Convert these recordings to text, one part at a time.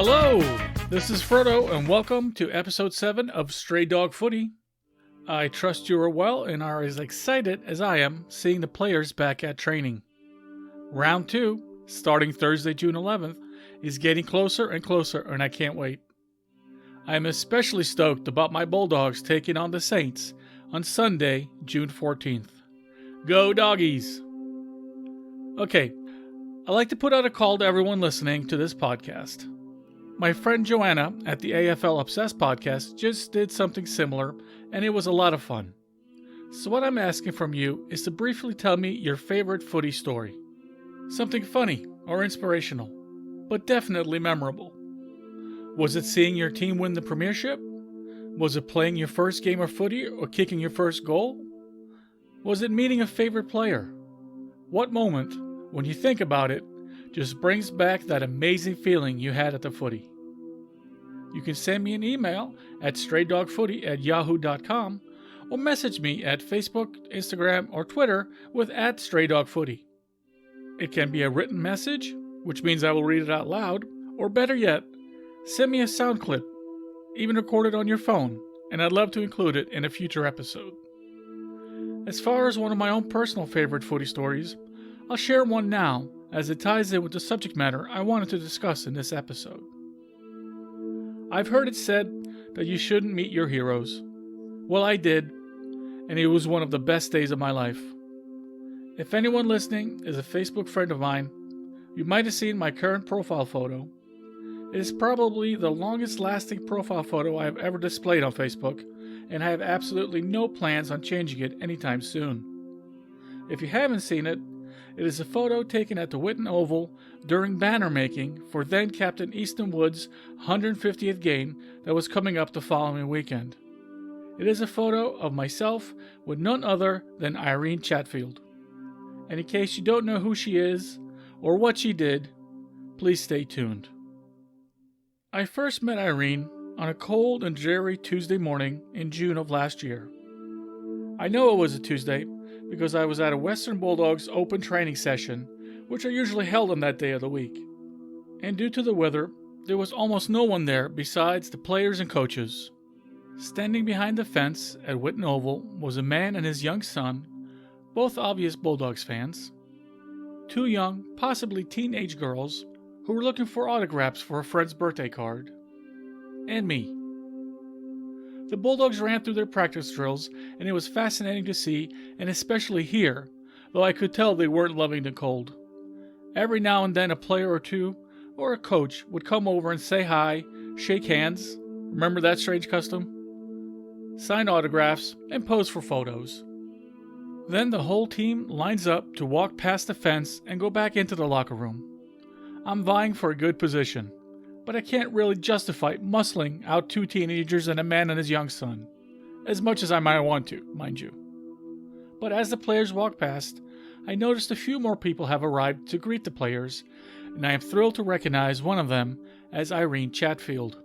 Hello, this is Frodo, and welcome to episode 7 of Stray Dog Footy. I trust you are well and are as excited as I am seeing the players back at training. Round 2, starting Thursday, June 11th, is getting closer and closer, and I can't wait. I am especially stoked about my Bulldogs taking on the Saints on Sunday, June 14th. Go Doggies! Okay, I'd like to put out a call to everyone listening to this podcast. My friend Joanna at the AFL Obsessed podcast just did something similar, and it was a lot of fun. So what I'm asking from you is to briefly tell me your favorite footy story. Something funny or inspirational, but definitely memorable. Was it seeing your team win the premiership? Was it playing your first game of footy or kicking your first goal? Was it meeting a favorite player? What moment, when you think about it, just brings back that amazing feeling you had at the footy? You can send me an email at straydogfooty@yahoo.com or message me at Facebook, Instagram, or Twitter with @straydogfooty. It can be a written message, which means I will read it out loud, or better yet, send me a sound clip, even recorded on your phone, and I'd love to include it in a future episode. As far as one of my own personal favorite footy stories, I'll share one now, as it ties in with the subject matter I wanted to discuss in this episode. I've heard it said that you shouldn't meet your heroes. Well, I did, and it was one of the best days of my life. If anyone listening is a Facebook friend of mine, you might have seen my current profile photo. It is probably the longest lasting profile photo I have ever displayed on Facebook, and I have absolutely no plans on changing it anytime soon. If you haven't seen it, it is a photo taken at the Whitten Oval during banner making for then Captain Easton Wood's 150th game that was coming up the following weekend. It is a photo of myself with none other than Irene Chatfield. And in case you don't know who she is or what she did, please stay tuned. I first met Irene on a cold and dreary Tuesday morning in June of last year. I know it was a Tuesday because I was at a Western Bulldogs open training session, which are usually held on that day of the week. And due to the weather, there was almost no one there besides the players and coaches. Standing behind the fence at Whitten Oval was a man and his young son, both obvious Bulldogs fans. Two young, possibly teenage girls who were looking for autographs for a friend's birthday card. And me. The Bulldogs ran through their practice drills, and it was fascinating to see, and especially hear, though I could tell they weren't loving the cold. Every now and then a player or two, or a coach, would come over and say hi, shake hands, remember that strange custom? Sign autographs, and pose for photos. Then the whole team lines up to walk past the fence and go back into the locker room. I'm vying for a good position, but I can't really justify muscling out two teenagers and a man and his young son, as much as I might want to, mind you. But as the players walk past, I noticed a few more people have arrived to greet the players, and I am thrilled to recognize one of them as Irene Chatfield.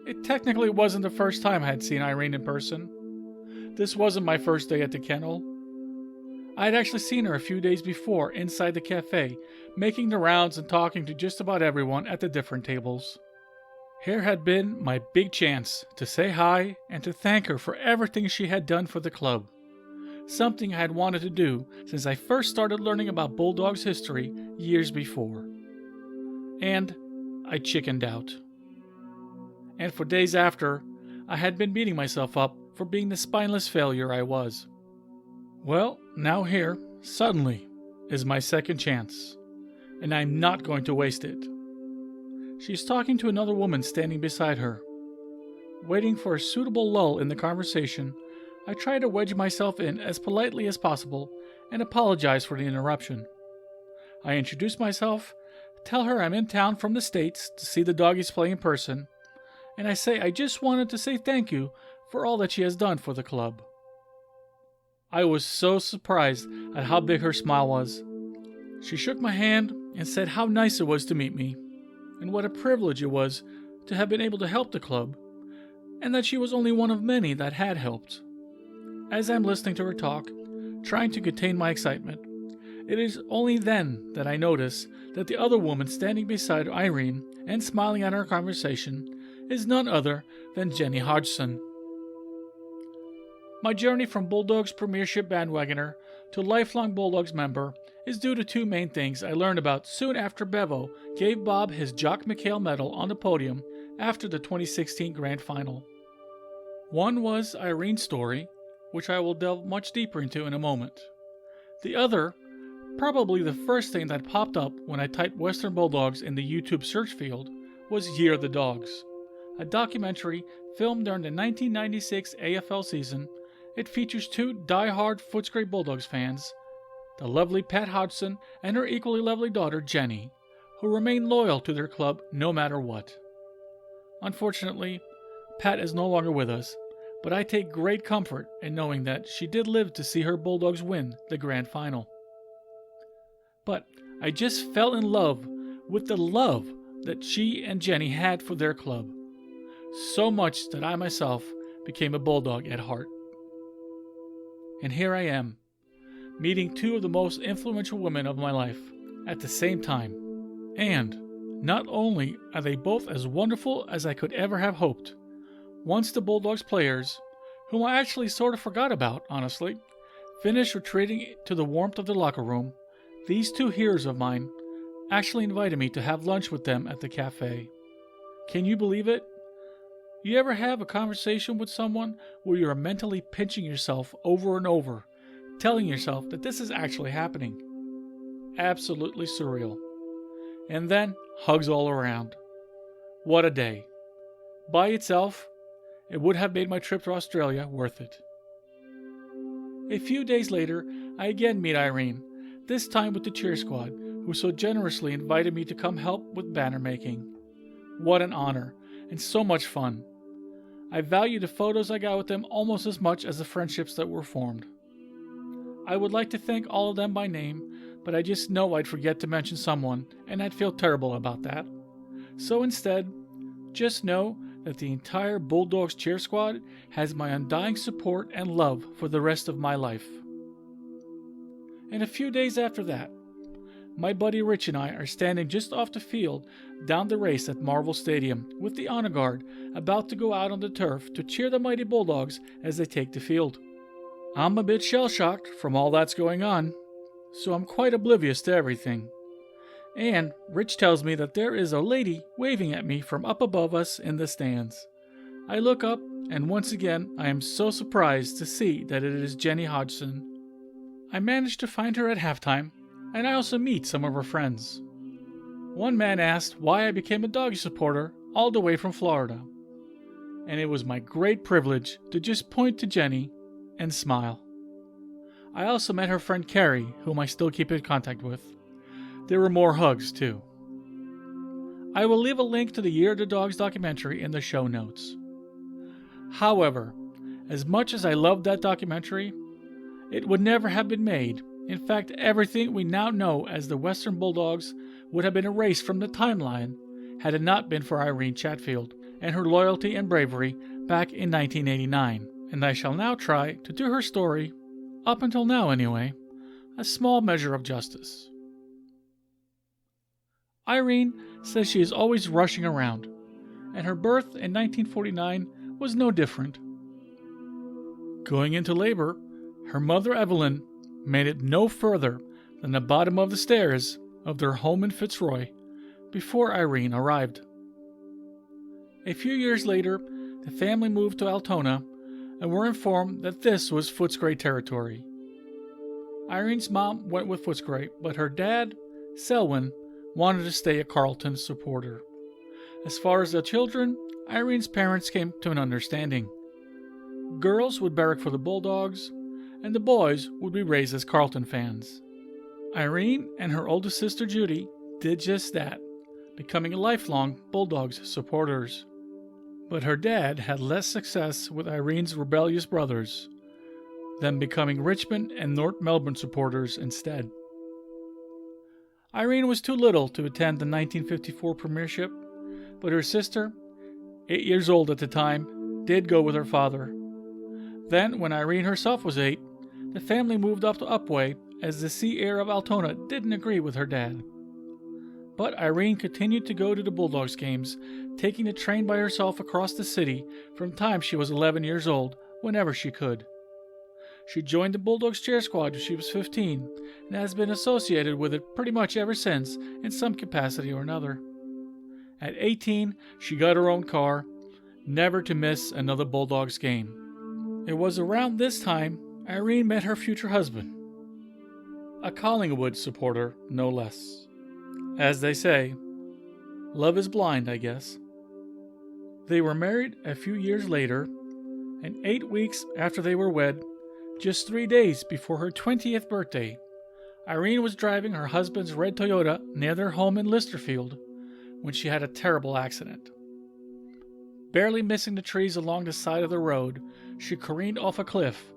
It technically wasn't the first time I had seen Irene in person. This wasn't my first day at the kennel. I had actually seen her a few days before inside the cafe, making the rounds and talking to just about everyone at the different tables. Here had been my big chance to say hi and to thank her for everything she had done for the club. Something I had wanted to do since I first started learning about Bulldogs history years before. And I chickened out. And for days after, I had been beating myself up for being the spineless failure I was. Well, now here, suddenly, is my second chance, and I'm not going to waste it. She's talking to another woman standing beside her. Waiting for a suitable lull in the conversation, I try to wedge myself in as politely as possible and apologize for the interruption. I introduce myself, tell her I'm in town from the States to see the Doggies play in person, and I say I just wanted to say thank you for all that she has done for the club. I was so surprised at how big her smile was. She shook my hand and said how nice it was to meet me, and what a privilege it was to have been able to help the club, and that she was only one of many that had helped. As I'm listening to her talk, trying to contain my excitement, It is only then that I notice that the other woman standing beside Irene and smiling at our conversation is none other than Jenny Hodgson. My journey from Bulldog's Premiership bandwagoner to lifelong Bulldogs member is due to two main things I learned about soon after Bevo gave Bob his Jock McHale medal on the podium after the 2016 Grand Final. One was Irene's story, which I will delve much deeper into in a moment. The other, probably the first thing that popped up when I typed Western Bulldogs in the YouTube search field, was Year of the Dogs, a documentary filmed during the 1996 AFL season. It features two die-hard Footscray Bulldogs fans, the lovely Pat Hodgson and her equally lovely daughter Jenny, who remain loyal to their club no matter what. Unfortunately, Pat is no longer with us, but I take great comfort in knowing that she did live to see her Bulldogs win the Grand Final. But I just fell in love with the love that she and Jenny had for their club, so much that I myself became a Bulldog at heart. And here I am, meeting two of the most influential women of my life at the same time. And not only are they both as wonderful as I could ever have hoped, once the Bulldogs players, whom I actually sort of forgot about, honestly, finished retreating to the warmth of the locker room, these two heroes of mine actually invited me to have lunch with them at the cafe. Can you believe it? You ever have a conversation with someone where you're mentally pinching yourself over and over, telling yourself that this is actually happening? Absolutely surreal. And then, hugs all around. What a day. By itself, it would have made my trip to Australia worth it. A few days later, I again meet Irene, this time with the cheer squad, who so generously invited me to come help with banner making. What an honor, and so much fun. I value the photos I got with them almost as much as the friendships that were formed. I would like to thank all of them by name, but I just know I'd forget to mention someone, and I'd feel terrible about that. So instead, just know that the entire Bulldogs cheer squad has my undying support and love for the rest of my life. And a few days after that, my buddy Rich and I are standing just off the field down the race at Marvel Stadium with the honor guard about to go out on the turf to cheer the mighty Bulldogs as they take the field. I'm a bit shell-shocked from all that's going on, so I'm quite oblivious to everything. And Rich tells me that there is a lady waving at me from up above us in the stands. I look up, and once again I am so surprised to see that it is Jenny Hodgson. I managed to find her at halftime, and I also meet some of her friends. One man asked why I became a Doggy supporter all the way from Florida, and it was my great privilege to just point to Jenny and smile. I also met her friend Carrie, whom I still keep in contact with. There were more hugs, too. I will leave a link to the Year of the Dogs documentary in the show notes. However, as much as I loved that documentary, it would never have been made. In fact, everything we now know as the Western Bulldogs would have been erased from the timeline had it not been for Irene Chatfield and her loyalty and bravery back in 1989. And I shall now try to do her story, up until now anyway, a small measure of justice. Irene says she is always rushing around, and her birth in 1949 was no different. Going into labor, her mother Evelyn made it no further than the bottom of the stairs of their home in Fitzroy before Irene arrived. A few years later, the family moved to Altona and were informed that this was Footscray territory. Irene's mom went with Footscray, but her dad, Selwyn, wanted to stay a Carlton supporter. As far as the children, Irene's parents came to an understanding. Girls would barrack for the Bulldogs, and the boys would be raised as Carlton fans. Irene and her oldest sister Judy did just that, becoming lifelong Bulldogs supporters. But her dad had less success with Irene's rebellious brothers, them becoming Richmond and North Melbourne supporters instead. Irene was too little to attend the 1954 Premiership, but her sister, 8 years old at the time, did go with her father. Then, when Irene herself was 8, the family moved up to Upwey as the sea air of Altona didn't agree with her dad. But Irene continued to go to the Bulldogs games, taking the train by herself across the city from the time she was 11 years old, whenever she could. She joined the Bulldogs cheer squad when she was 15 and has been associated with it pretty much ever since in some capacity or another. At 18, she got her own car, never to miss another Bulldogs game. It was around this time Irene met her future husband, a Collingwood supporter, no less. As they say, love is blind, I guess. They were married a few years later, and 8 weeks after they were wed, just 3 days before her 20th birthday, Irene was driving her husband's red Toyota near their home in Listerfield when she had a terrible accident. Barely missing the trees along the side of the road, she careened off a cliff,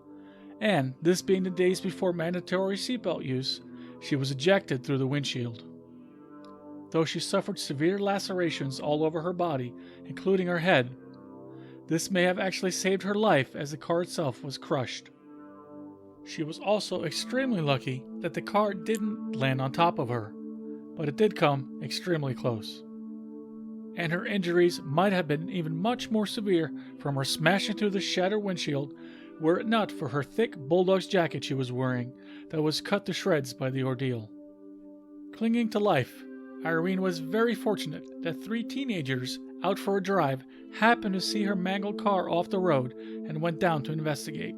and this being the days before mandatory seatbelt use, she was ejected through the windshield. Though she suffered severe lacerations all over her body, including her head, this may have actually saved her life as the car itself was crushed. She was also extremely lucky that the car didn't land on top of her, but it did come extremely close. And her injuries might have been even much more severe from her smashing through the shattered windshield were it not for her thick Bulldogs jacket she was wearing that was cut to shreds by the ordeal. Clinging to life, Irene was very fortunate that 3 teenagers out for a drive happened to see her mangled car off the road and went down to investigate.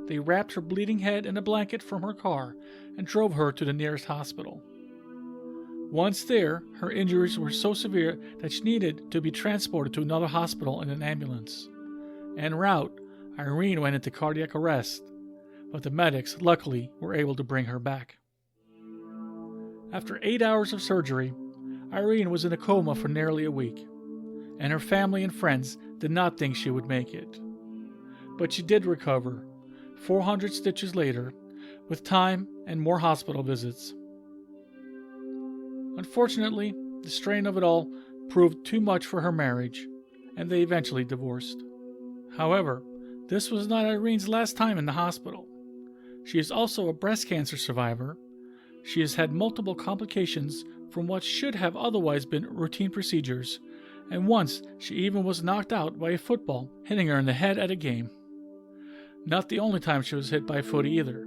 They wrapped her bleeding head in a blanket from her car and drove her to the nearest hospital. Once there, her injuries were so severe that she needed to be transported to another hospital in an ambulance. En route, Irene went into cardiac arrest, but the medics luckily were able to bring her back. After 8 hours of surgery, Irene was in a coma for nearly a week, and her family and friends did not think she would make it. But she did recover, 400 stitches later, with time and more hospital visits. Unfortunately, the strain of it all proved too much for her marriage, and they eventually divorced. However, this was not Irene's last time in the hospital. She is also a breast cancer survivor. She has had multiple complications from what should have otherwise been routine procedures, and once she even was knocked out by a football hitting her in the head at a game. Not the only time she was hit by a footy either.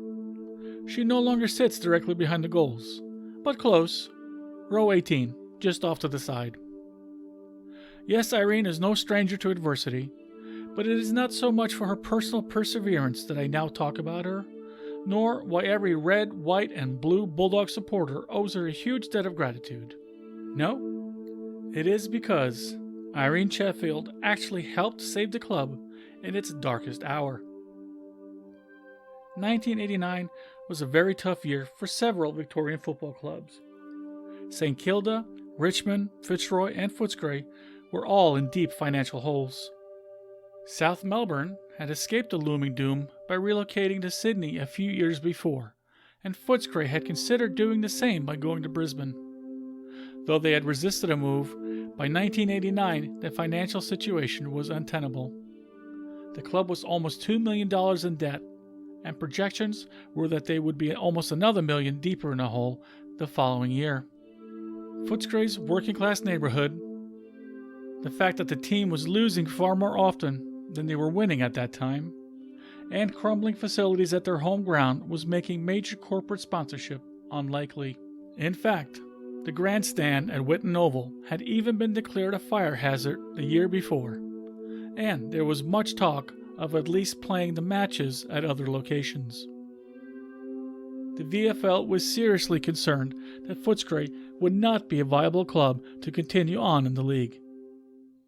She no longer sits directly behind the goals, but close, row 18, just off to the side. Yes, Irene is no stranger to adversity, but it is not so much for her personal perseverance that I now talk about her, nor why every red, white, and blue Bulldog supporter owes her a huge debt of gratitude. No, it is because Irene Chatfield actually helped save the club in its darkest hour. 1989 was a very tough year for several Victorian football clubs. St. Kilda, Richmond, Fitzroy, and Footscray were all in deep financial holes. South Melbourne had escaped the looming doom by relocating to Sydney a few years before, and Footscray had considered doing the same by going to Brisbane. Though they had resisted a move, by 1989 the financial situation was untenable. The club was almost $2 million in debt, and projections were that they would be almost another $1 million deeper in a hole the following year. Footscray's working-class neighborhood, the fact that the team was losing far more often than they were winning at that time, and crumbling facilities at their home ground was making major corporate sponsorship unlikely. In fact, the grandstand at Whitten Oval had even been declared a fire hazard the year before, and there was much talk of at least playing the matches at other locations. The VFL was seriously concerned that Footscray would not be a viable club to continue on in the league.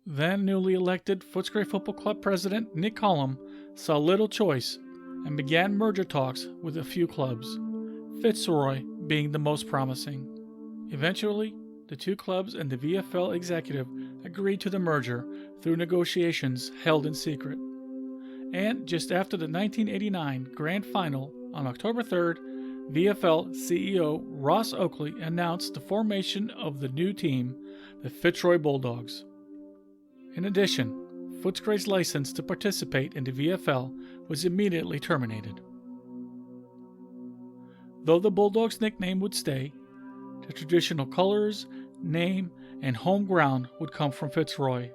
Then newly elected Footscray Football Club president Nick Collum saw little choice and began merger talks with a few clubs, Fitzroy being the most promising. Eventually, the two clubs and the VFL executive agreed to the merger through negotiations held in secret. And just after the 1989 Grand Final on October 3rd, VFL CEO Ross Oakley announced the formation of the new team, the Fitzroy Bulldogs. In addition, Footscray's license to participate in the VFL was immediately terminated. Though the Bulldogs' nickname would stay, the traditional colors, name, and home ground would come from Fitzroy.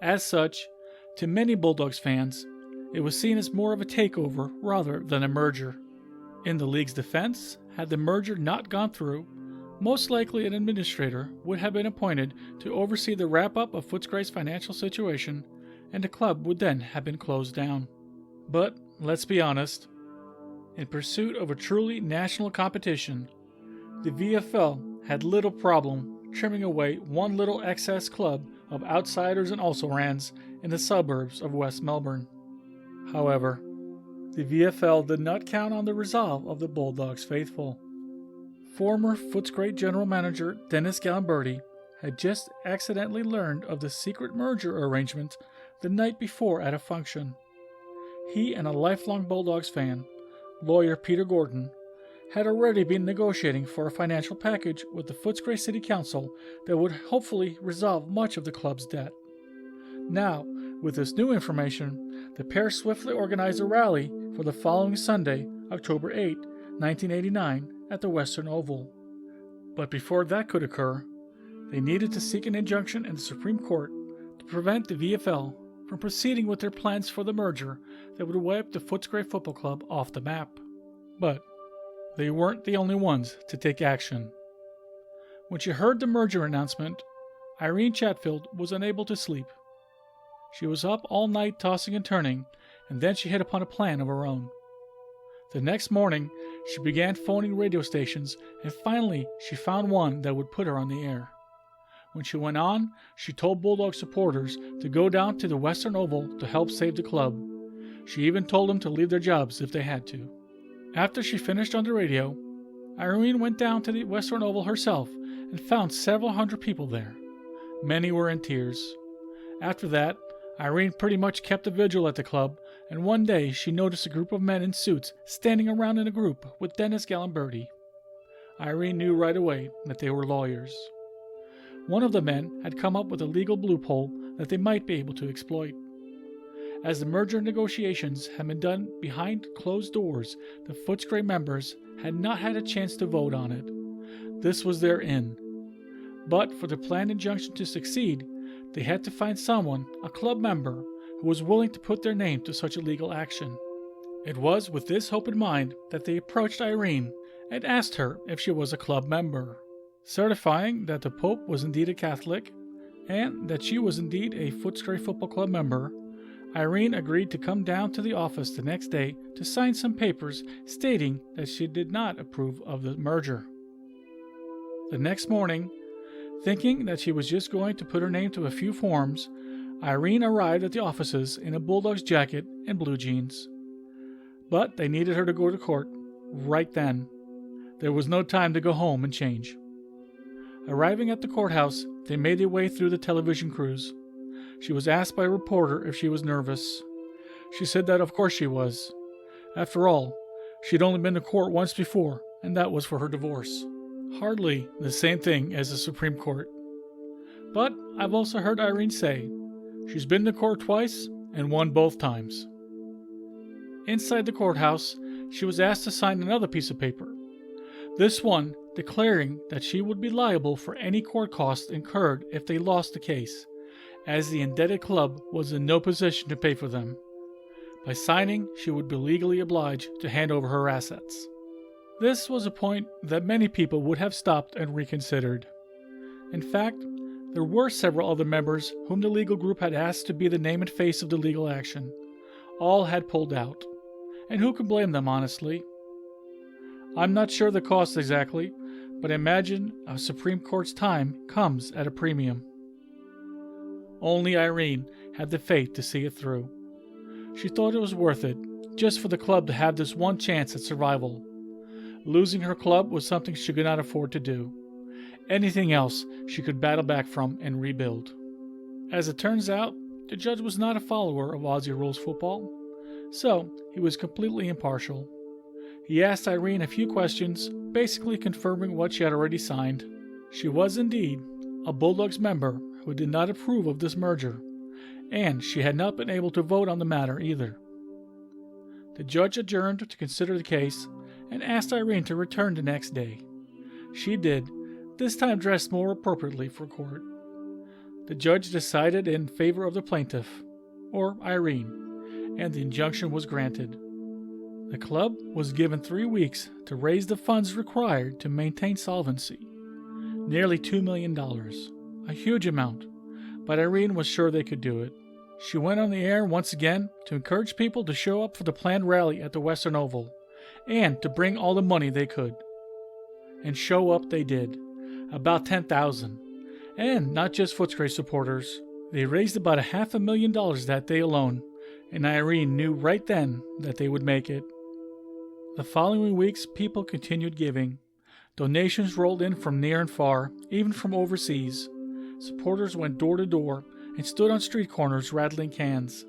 As such, to many Bulldogs fans, it was seen as more of a takeover rather than a merger. In the league's defense, had the merger not gone through, most likely an administrator would have been appointed to oversee the wrap-up of Footscray's financial situation, and the club would then have been closed down. But, let's be honest, in pursuit of a truly national competition, the VFL had little problem trimming away one little excess club of outsiders and also-rans in the suburbs of West Melbourne. However, the VFL did not count on the resolve of the Bulldogs faithful. Former Footscray general manager Dennis Gallimberti had just accidentally learned of the secret merger arrangement the night before at a function. He and a lifelong Bulldogs fan, lawyer Peter Gordon, had already been negotiating for a financial package with the Footscray City Council that would hopefully resolve much of the club's debt. Now, with this new information, the pair swiftly organized a rally for the following Sunday, October 8, 1989, at the Western Oval. But before that could occur, they needed to seek an injunction in the Supreme Court to prevent the VFL from proceeding with their plans for the merger that would wipe the Footscray Football Club off the map. But they weren't the only ones to take action. When she heard the merger announcement, Irene Chatfield was unable to sleep. She was up all night tossing and turning, and then she hit upon a plan of her own. The next morning, she began phoning radio stations, and finally she found one that would put her on the air. When she went on, she told Bulldog supporters to go down to the Western Oval to help save the club. She even told them to leave their jobs if they had to. After she finished on the radio, Irene went down to the Western Oval herself and found several hundred people there. Many were in tears. After that, Irene pretty much kept a vigil at the club, and one day she noticed a group of men in suits standing around in a group with Dennis Gallimberti. Irene knew right away that they were lawyers. One of the men had come up with a legal loophole that they might be able to exploit. As the merger negotiations had been done behind closed doors, the Footscray members had not had a chance to vote on it. This was their in. But for the planned injunction to succeed, they had to find someone, a club member, who was willing to put their name to such a legal action. It was with this hope in mind that they approached Irene and asked her if she was a club member. Certifying that the Pope was indeed a Catholic, and that she was indeed a Footscray Football Club member, Irene agreed to come down to the office the next day to sign some papers stating that she did not approve of the merger. The next morning, thinking that she was just going to put her name to a few forms, Irene arrived at the offices in a Bulldog's jacket and blue jeans. But they needed her to go to court right then. There was no time to go home and change. Arriving at the courthouse, they made their way through the television crews. She was asked by a reporter if she was nervous. She said that of course she was. After all, she'd only been to court once before, and that was for her divorce. Hardly the same thing as the Supreme Court. But I've also heard Irene say she's been to court twice and won both times. Inside the courthouse, she was asked to sign another piece of paper. This one declaring that she would be liable for any court costs incurred if they lost the case, as the indebted club was in no position to pay for them. By signing, she would be legally obliged to hand over her assets. This was a point that many people would have stopped and reconsidered. In fact, there were several other members whom the legal group had asked to be the name and face of the legal action. All had pulled out. And who could blame them, honestly? I'm not sure the cost exactly, but imagine a Supreme Court's time comes at a premium. Only Irene had the faith to see it through. She thought it was worth it, just for the club to have this one chance at survival. Losing her club was something she could not afford to do. Anything else she could battle back from and rebuild. As it turns out, the judge was not a follower of Aussie rules football, so he was completely impartial. He asked Irene a few questions, basically confirming what she had already signed. She was indeed a Bulldogs member who did not approve of this merger, and she had not been able to vote on the matter either. The judge adjourned to consider the case, and asked Irene to return the next day. She did, this time dressed more appropriately for court. The judge decided in favor of the plaintiff, or Irene, and the injunction was granted. The club was given 3 weeks to raise the funds required to maintain solvency. Nearly $2 million, a huge amount, but Irene was sure they could do it. She went on the air once again to encourage people to show up for the planned rally at the Western Oval, and to bring all the money they could. And show up they did, about 10,000. And not just Footscray supporters. They raised about $500,000 that day alone, and Irene knew right then that they would make it. The following weeks, people continued giving. Donations rolled in from near and far, even from overseas. Supporters went door to door and stood on street corners rattling cans,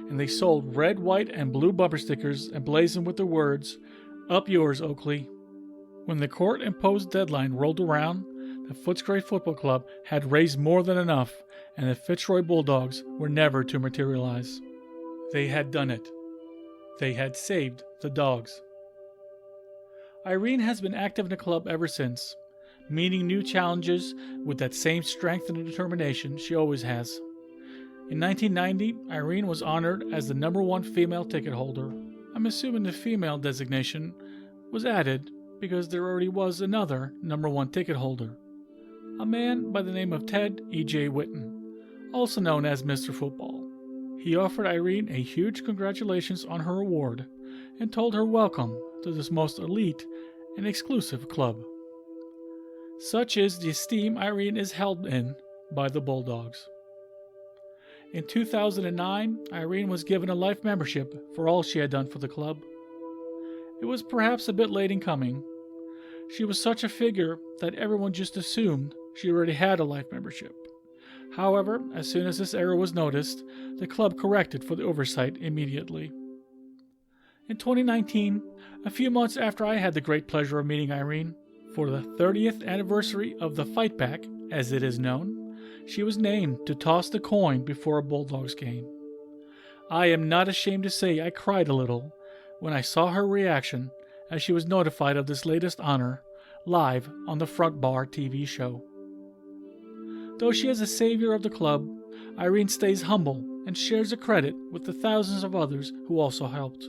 and they sold red, white, and blue bumper stickers emblazoned with the words, "Up yours, Oakley." When the court-imposed deadline rolled around, the Footscray Football Club had raised more than enough, and the Fitzroy Bulldogs were never to materialize. They had done it. They had saved the dogs. Irene has been active in the club ever since, meeting new challenges with that same strength and determination she always has. In 1990, Irene was honored as the #1 female ticket holder. I'm assuming the female designation was added because there already was another #1 ticket holder, a man by the name of Ted E.J. Whitten, also known as Mr. Football. He offered Irene a huge congratulations on her award and told her welcome to this most elite and exclusive club. Such is the esteem Irene is held in by the Bulldogs. In 2009, Irene was given a life membership for all she had done for the club. It was perhaps a bit late in coming. She was such a figure that everyone just assumed she already had a life membership. However, as soon as this error was noticed, the club corrected for the oversight immediately. In 2019, a few months after I had the great pleasure of meeting Irene, for the 30th anniversary of the Fight Pack, as it is known, she was named to toss the coin before a Bulldogs game. I am not ashamed to say I cried a little when I saw her reaction as she was notified of this latest honor live on the Front Bar TV show. Though she is a savior of the club, Irene stays humble and shares the credit with the thousands of others who also helped.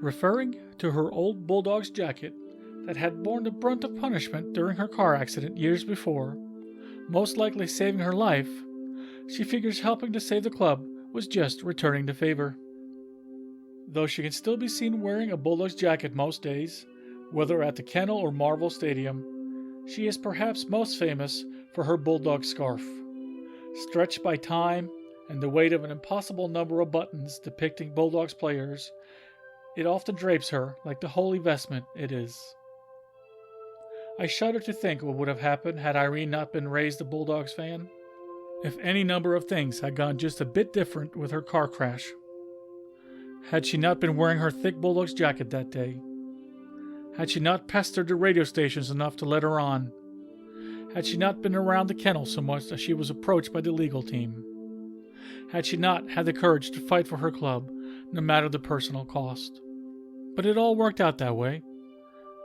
Referring to her old Bulldogs jacket that had borne the brunt of punishment during her car accident years before, most likely saving her life, she figures helping to save the club was just returning the favor. Though she can still be seen wearing a Bulldogs jacket most days, whether at the Kennel or Marvel Stadium, she is perhaps most famous for her Bulldog scarf. Stretched by time and the weight of an impossible number of buttons depicting Bulldogs players, it often drapes her like the holy vestment it is. I shudder to think what would have happened had Irene not been raised a Bulldogs fan. If any number of things had gone just a bit different with her car crash. Had she not been wearing her thick Bulldogs jacket that day. Had she not pestered the radio stations enough to let her on. Had she not been around the kennel so much that she was approached by the legal team. Had she not had the courage to fight for her club, no matter the personal cost. But it all worked out that way.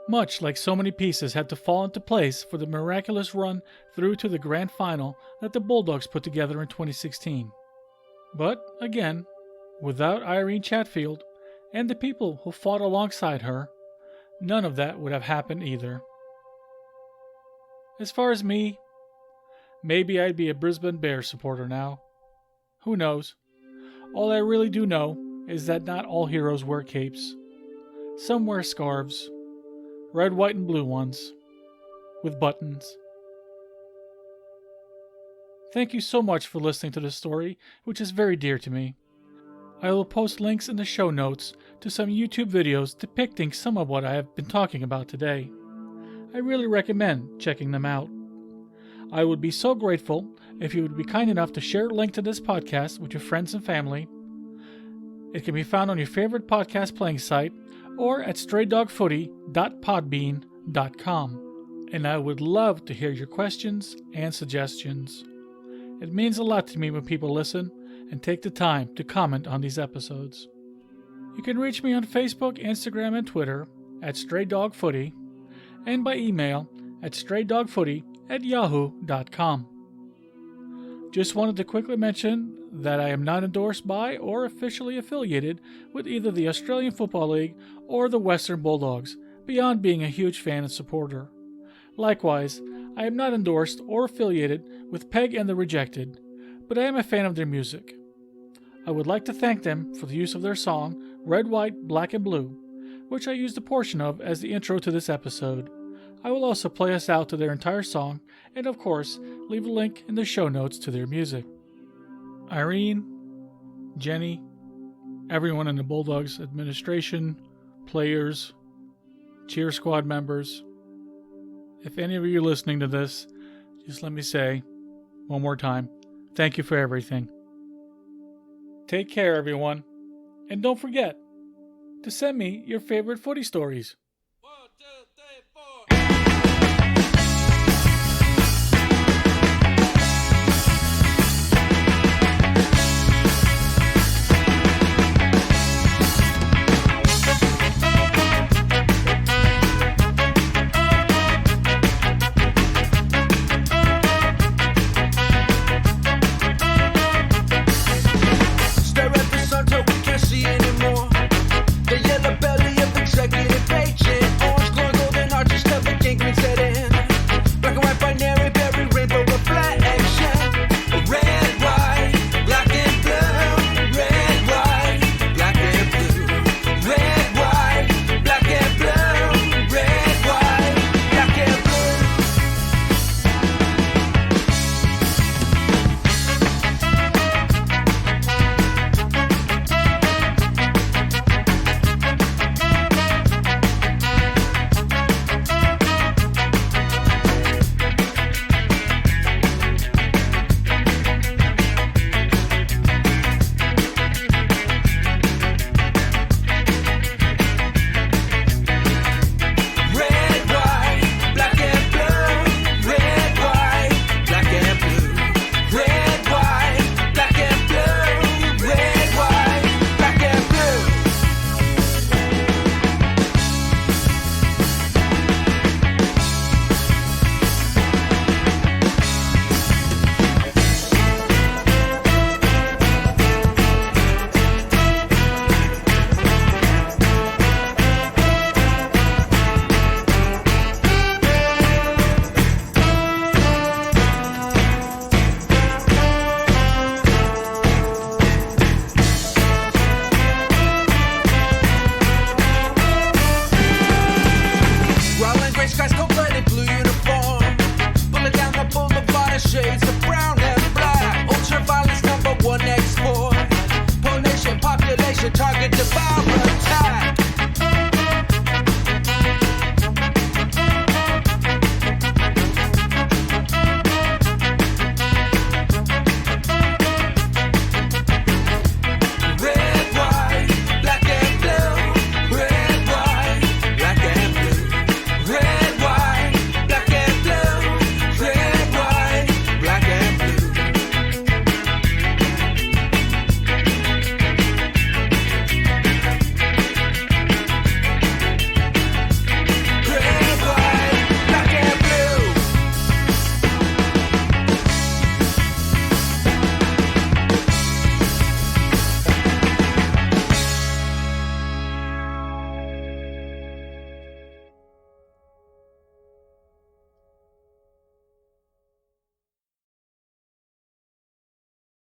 Much like so many pieces had to fall into place for the miraculous run through to the grand final that the Bulldogs put together in 2016. But, again, without Irene Chatfield and the people who fought alongside her, none of that would have happened either. As far as me, maybe I'd be a Brisbane Bears supporter now. Who knows? All I really do know is that not all heroes wear capes. Some wear scarves. Red, white, and blue ones, with buttons. Thank you so much for listening to this story, which is very dear to me. I will post links in the show notes to some YouTube videos depicting some of what I have been talking about today. I really recommend checking them out. I would be so grateful if you would be kind enough to share a link to this podcast with your friends and family. It can be found on your favorite podcast playing site or at straydogfooty.podbean.com, and I would love to hear your questions and suggestions. It means a lot to me when people listen and take the time to comment on these episodes. You can reach me on Facebook, Instagram, and Twitter at Stray Dog Footy and by email at straydogfooty@yahoo.com. Just wanted to quickly mention that I am not endorsed by or officially affiliated with either the Australian Football League or the Western Bulldogs, beyond being a huge fan and supporter. Likewise, I am not endorsed or affiliated with Peg and the Rejected, but I am a fan of their music. I would like to thank them for the use of their song, Red, White, Black and Blue, which I used a portion of as the intro to this episode. I will also play us out to their entire song, and of course, leave a link in the show notes to their music. Irene, Jenny, everyone in the Bulldogs administration, players, cheer squad members, if any of you are listening to this, just let me say, one more time, thank you for everything. Take care, everyone, and don't forget to send me your favorite footy stories.